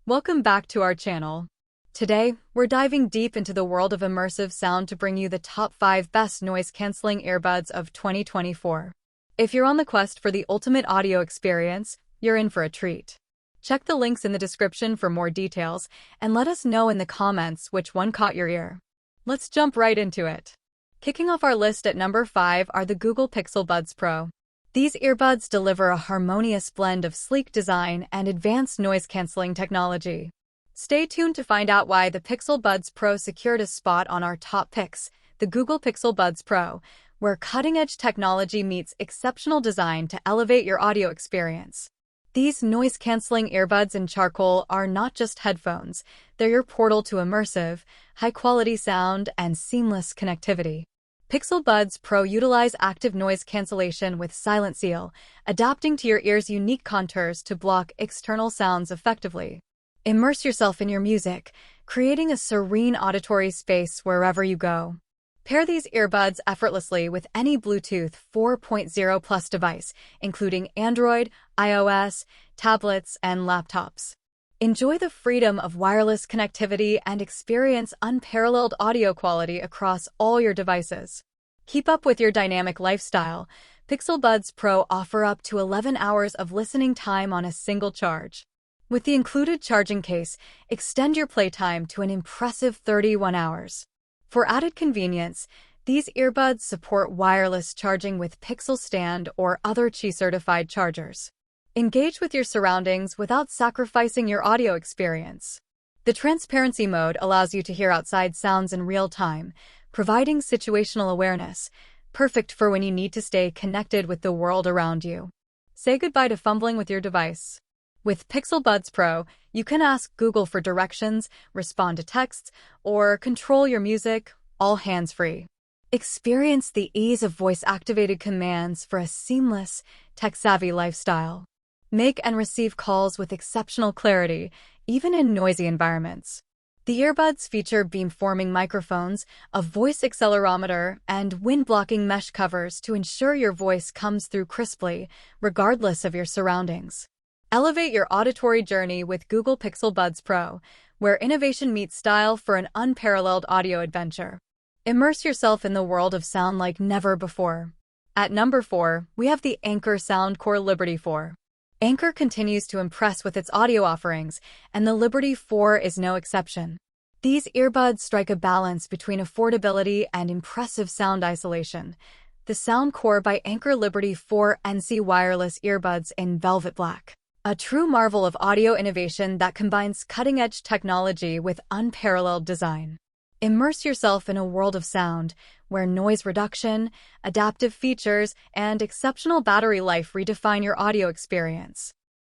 Welcome back to our channel. Today, we're diving deep into the world of immersive sound to bring you the top 5 best noise-canceling earbuds of 2024. If you're on the quest for the ultimate audio experience, you're in for a treat. Check the links in the description for more details, and let us know in the comments which one caught your ear. Let's jump right into it. Kicking off our list at number 5 are the Google Pixel Buds Pro. These earbuds deliver a harmonious blend of sleek design and advanced noise-canceling technology. Stay tuned to find out why the Pixel Buds Pro secured a spot on our top picks, the Google Pixel Buds Pro, where cutting-edge technology meets exceptional design to elevate your audio experience. These noise-canceling earbuds in charcoal are not just headphones, they're your portal to immersive, high-quality sound and seamless connectivity. Pixel Buds Pro utilize active noise cancellation with Silent Seal, adapting to your ear's unique contours to block external sounds effectively. Immerse yourself in your music, creating a serene auditory space wherever you go. Pair these earbuds effortlessly with any Bluetooth 4.0 plus device, including Android, iOS, tablets, and laptops. Enjoy the freedom of wireless connectivity and experience unparalleled audio quality across all your devices. Keep up with your dynamic lifestyle. Pixel Buds Pro offer up to 11 hours of listening time on a single charge. With the included charging case, extend your playtime to an impressive 31 hours. For added convenience, these earbuds support wireless charging with Pixel Stand or other Qi-certified chargers. Engage with your surroundings without sacrificing your audio experience. The transparency mode allows you to hear outside sounds in real time, providing situational awareness, perfect for when you need to stay connected with the world around you. Say goodbye to fumbling with your device. With Pixel Buds Pro, you can ask Google for directions, respond to texts, or control your music, all hands-free. Experience the ease of voice-activated commands for a seamless, tech-savvy lifestyle. Make and receive calls with exceptional clarity, even in noisy environments. The earbuds feature beamforming microphones, a voice accelerometer, and wind-blocking mesh covers to ensure your voice comes through crisply, regardless of your surroundings. Elevate your auditory journey with Google Pixel Buds Pro, where innovation meets style for an unparalleled audio adventure. Immerse yourself in the world of sound like never before. At number 4, we have the Anker Soundcore Liberty 4. Anker continues to impress with its audio offerings, and the Liberty 4 is no exception. These earbuds strike a balance between affordability and impressive sound isolation. The Soundcore by Anker Liberty 4 NC wireless earbuds in velvet black. A true marvel of audio innovation that combines cutting-edge technology with unparalleled design. Immerse yourself in a world of sound, where noise reduction, adaptive features, and exceptional battery life redefine your audio experience.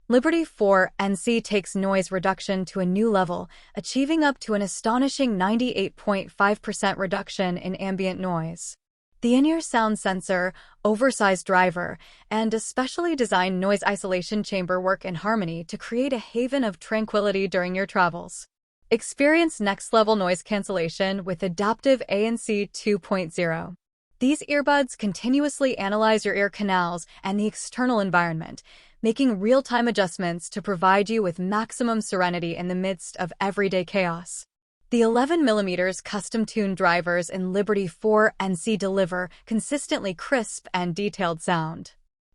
Liberty 4 NC takes noise reduction to a new level, achieving up to an astonishing 98.5% reduction in ambient noise. The in-ear sound sensor, oversized driver, and a specially designed noise isolation chamber work in harmony to create a haven of tranquility during your travels. Experience next-level noise cancellation with Adaptive ANC 2.0. These earbuds continuously analyze your ear canals and the external environment, making real-time adjustments to provide you with maximum serenity in the midst of everyday chaos. The 11mm custom-tuned drivers in Liberty 4 NC deliver consistently crisp and detailed sound.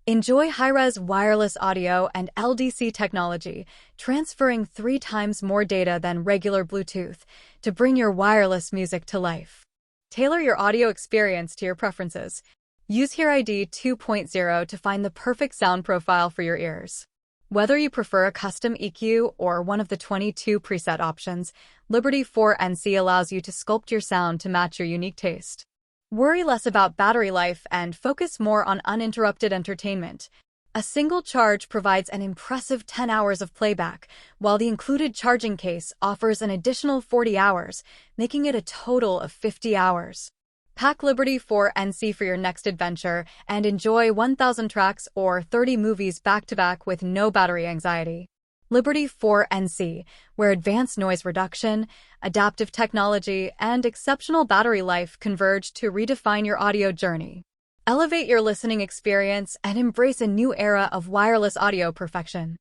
Enjoy high-res wireless audio and LDC technology, transferring 3 times more data than regular Bluetooth to bring your wireless music to life. Tailor your audio experience to your preferences. Use Hear ID 2.0 to find the perfect sound profile for your ears. Whether you prefer a custom EQ or one of the 22 preset options, Liberty 4 NC allows you to sculpt your sound to match your unique taste. Worry less about battery life and focus more on uninterrupted entertainment. A single charge provides an impressive 10 hours of playback, while the included charging case offers an additional 40 hours, making it a total of 50 hours. Pack Liberty 4 NC for your next adventure and enjoy 1,000 tracks or 30 movies back-to-back with no battery anxiety. Liberty 4 NC, where advanced noise reduction, adaptive technology, and exceptional battery life converge to redefine your audio journey. Elevate your listening experience and embrace a new era of wireless audio perfection.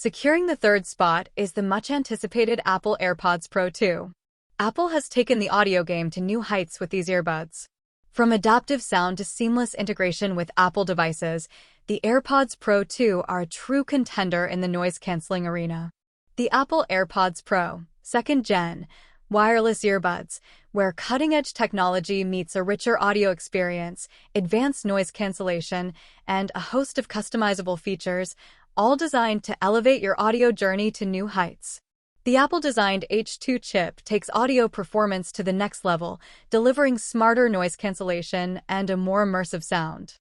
Securing the third spot is the much-anticipated Apple AirPods Pro 2. Apple has taken the audio game to new heights with these earbuds. From adaptive sound to seamless integration with Apple devices, the AirPods Pro 2 are a true contender in the noise-canceling arena. The Apple AirPods Pro, 2nd Gen, wireless earbuds, where cutting-edge technology meets a richer audio experience, advanced noise cancellation, and a host of customizable features, all designed to elevate your audio journey to new heights. The Apple-designed H2 chip takes audio performance to the next level, delivering smarter noise cancellation and a more immersive sound.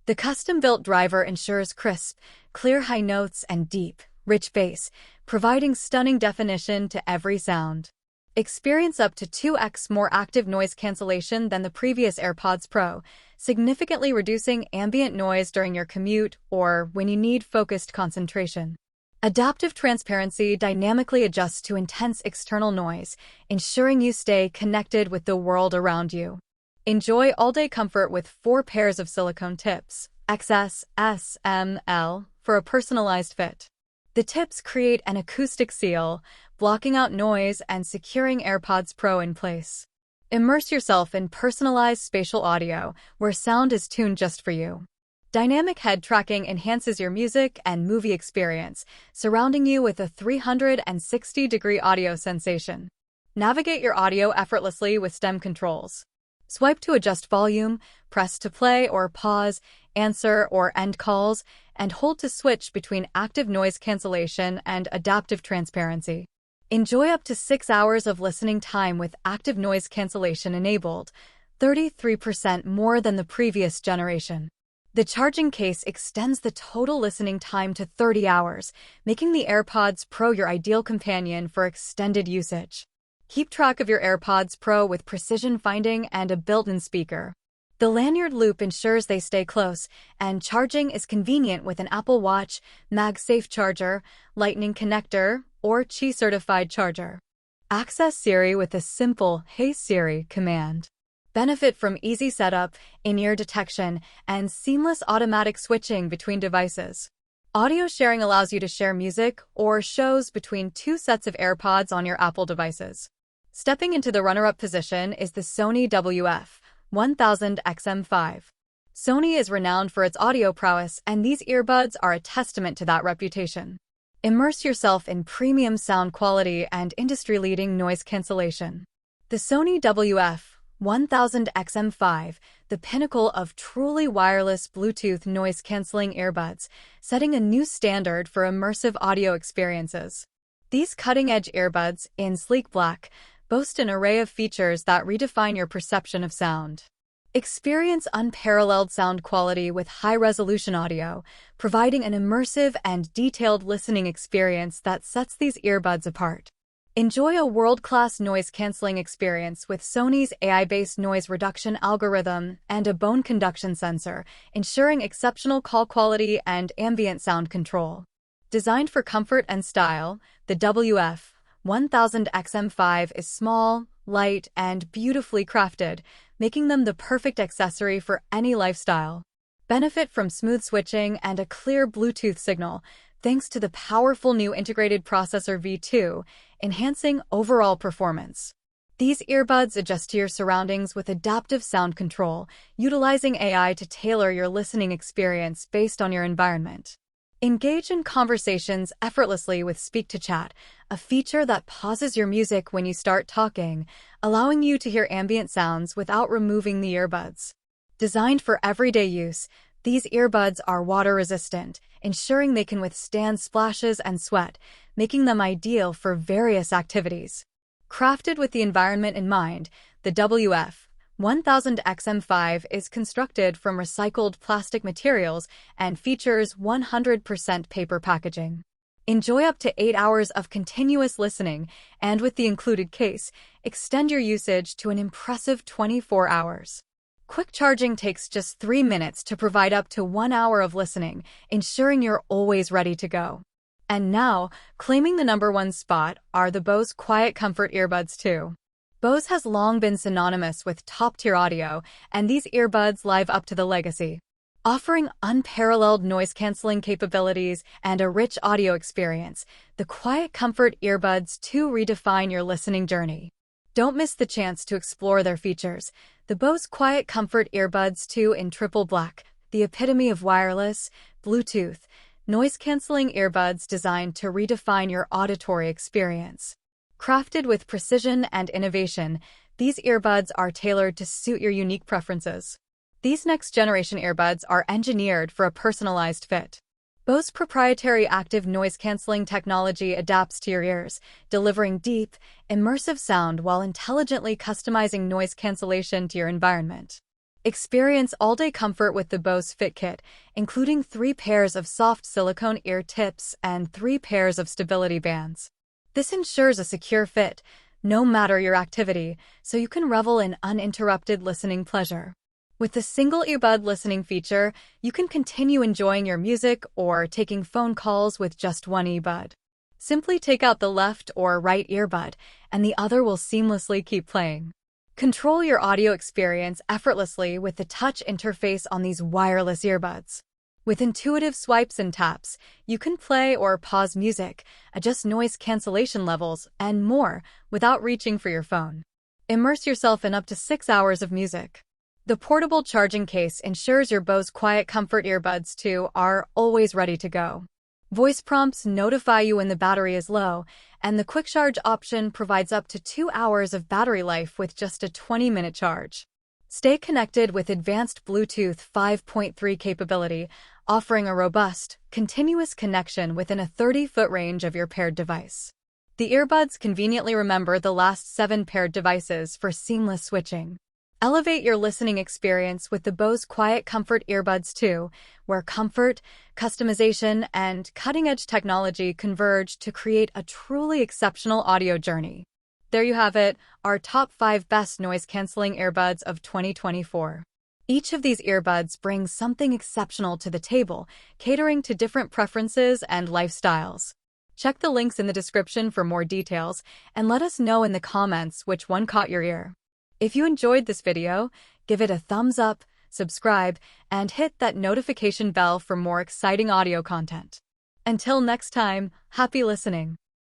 The custom-built driver ensures crisp, clear high notes and deep, rich bass, providing stunning definition to every sound. Experience up to 2x more active noise cancellation than the previous AirPods Pro, significantly reducing ambient noise during your commute or when you need focused concentration. Adaptive transparency dynamically adjusts to intense external noise, ensuring you stay connected with the world around you. Enjoy all-day comfort with 4 pairs of silicone tips, XS, S, M, L, for a personalized fit. The tips create an acoustic seal, blocking out noise and securing AirPods Pro in place. Immerse yourself in personalized spatial audio, where sound is tuned just for you. Dynamic head tracking enhances your music and movie experience, surrounding you with a 360-degree audio sensation. Navigate your audio effortlessly with STEM controls. Swipe to adjust volume, press to play or pause, answer or end calls, and hold to switch between active noise cancellation and adaptive transparency. Enjoy up to 6 hours of listening time with active noise cancellation enabled, 33% more than the previous generation. The charging case extends the total listening time to 30 hours, making the AirPods Pro your ideal companion for extended usage. Keep track of your AirPods Pro with precision finding and a built-in speaker. The lanyard loop ensures they stay close, and charging is convenient with an Apple Watch, MagSafe charger, Lightning connector, or Qi-certified charger. Access Siri with a simple "Hey Siri" command. Benefit from easy setup, in-ear detection, and seamless automatic switching between devices. Audio sharing allows you to share music or shows between 2 sets of AirPods on your Apple devices. Stepping into the runner-up position is the Sony WF-1000XM5. Sony is renowned for its audio prowess, and these earbuds are a testament to that reputation. Immerse yourself in premium sound quality and industry-leading noise cancellation. The Sony WF-1000XM5, the pinnacle of truly wireless Bluetooth noise-canceling earbuds, setting a new standard for immersive audio experiences. These cutting-edge earbuds, in sleek black, boast an array of features that redefine your perception of sound. Experience unparalleled sound quality with high-resolution audio, providing an immersive and detailed listening experience that sets these earbuds apart. Enjoy a world-class noise-canceling experience with Sony's AI-based noise reduction algorithm and a bone conduction sensor, ensuring exceptional call quality and ambient sound control. Designed for comfort and style, the WF-1000XM5 is small, light, and beautifully crafted, making them the perfect accessory for any lifestyle. Benefit from smooth switching and a clear Bluetooth signal, thanks to the powerful new integrated processor V2, enhancing overall performance. These earbuds adjust to your surroundings with adaptive sound control, utilizing AI to tailor your listening experience based on your environment. Engage in conversations effortlessly with Speak to Chat, a feature that pauses your music when you start talking, allowing you to hear ambient sounds without removing the earbuds. Designed for everyday use, these earbuds are water-resistant, ensuring they can withstand splashes and sweat, making them ideal for various activities. Crafted with the environment in mind, the WF-1000XM5 is constructed from recycled plastic materials and features 100% paper packaging. Enjoy up to 8 hours of continuous listening, and with the included case, extend your usage to an impressive 24 hours. Quick charging takes just 3 minutes to provide up to 1 hour of listening, ensuring you're always ready to go. And now, claiming the #1 spot are the Bose Quiet Comfort Earbuds 2. Bose has long been synonymous with top-tier audio, and these earbuds live up to the legacy. Offering unparalleled noise-canceling capabilities and a rich audio experience, the Quiet Comfort Earbuds 2 redefine your listening journey. Don't miss the chance to explore their features. The Bose Quiet Comfort Earbuds 2 in triple black, the epitome of wireless, Bluetooth, noise-canceling earbuds designed to redefine your auditory experience. Crafted with precision and innovation, these earbuds are tailored to suit your unique preferences. These next-generation earbuds are engineered for a personalized fit. Bose proprietary active noise-canceling technology adapts to your ears, delivering deep, immersive sound while intelligently customizing noise cancellation to your environment. Experience all-day comfort with the Bose Fit Kit, including 3 pairs of soft silicone ear tips and 3 pairs of stability bands. This ensures a secure fit, no matter your activity, so you can revel in uninterrupted listening pleasure. With the single earbud listening feature, you can continue enjoying your music or taking phone calls with just one earbud. Simply take out the left or right earbud, and the other will seamlessly keep playing. Control your audio experience effortlessly with the touch interface on these wireless earbuds. With intuitive swipes and taps, you can play or pause music, adjust noise cancellation levels, and more without reaching for your phone. Immerse yourself in up to 6 hours of music. The portable charging case ensures your Bose Quiet Comfort Earbuds 2 are always ready to go. Voice prompts notify you when the battery is low, and the quick charge option provides up to 2 hours of battery life with just a 20-minute charge. Stay connected with advanced Bluetooth 5.3 capability, offering a robust, continuous connection within a 30-foot range of your paired device. The earbuds conveniently remember the last 7 paired devices for seamless switching. Elevate your listening experience with the Bose Quiet Comfort Earbuds 2, where comfort, customization, and cutting-edge technology converge to create a truly exceptional audio journey. There you have it, our top 5 best noise-canceling earbuds of 2024. Each of these earbuds brings something exceptional to the table, catering to different preferences and lifestyles. Check the links in the description for more details, and let us know in the comments which one caught your ear. If you enjoyed this video, give it a thumbs up, subscribe, and hit that notification bell for more exciting audio content. Until next time, happy listening!